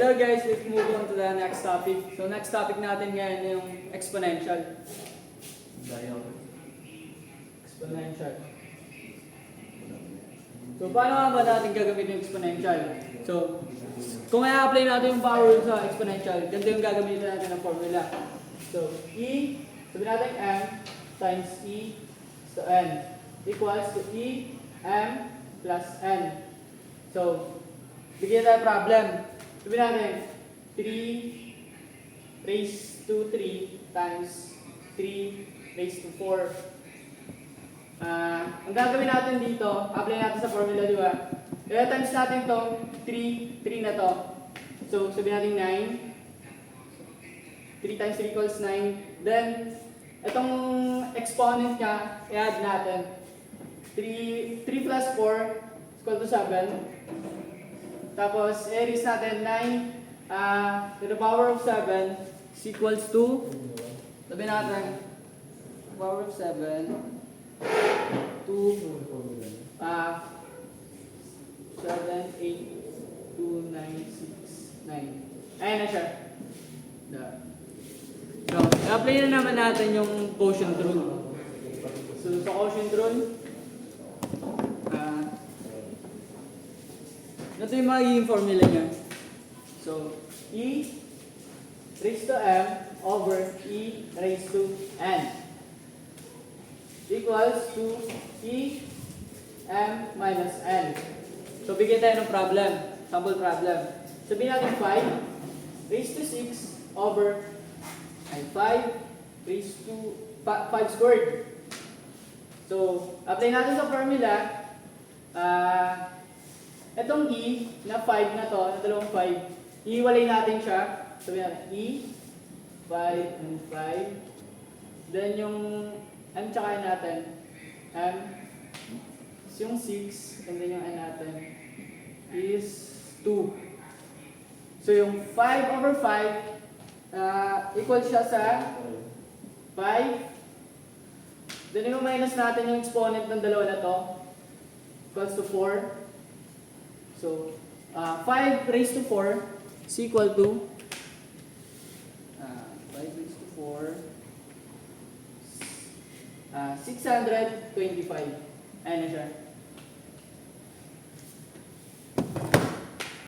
Hello guys, let's move on to the next topic. So next topic natin ngayon yung exponential. Exponential. So paano nga ba natin gagamitin yung exponential? So kung i-apply natin yung power rule sa exponential, ganito yung gagamitin natin ng formula. So E, sabi natin M times E to N equals to E M plus N. So bigyan tayo problem. Sabi natin 3 raised to 3 times 3 raised to 4. Ang gagawin natin dito, apply natin sa formula, di ba? Kaya times natin to 3 na to. So, sabihin natin 9. 3 times 3 equals 9. Then, itong exponent niya, i-add natin. 3 plus 4 is equal to 7. Tapos, i-erase natin 9 to the power of 7 is equals to, sabihin natin, power of 7 to 7, 8, 2, 9, 6, 9. Ayan na siya. So, i-apply na naman natin yung quotient rule. So, sa quotient rule, ito yung magiging formula niya. So, E raised to M over E raised to N equals to E M minus N. So, bigyan tayo ng problem. Sample problem. Sabihin natin 5 raised to 6 over 5 raised to 5 squared. So, apply natin sa formula. Itong E na 5 na to, na dalawang 5, iiwalay natin siya. Sabihin natin E, 5 and 5. Then yung M tsaka N natin, M is yung 6, and then yung N natin is 2. So yung 5 over 5, equal siya sa 5. Then yung minus natin yung exponent ng dalawa na to, equals to 4. So, 5 raised to 4 is equal to 5 raised to 4 625. Ayan na siya.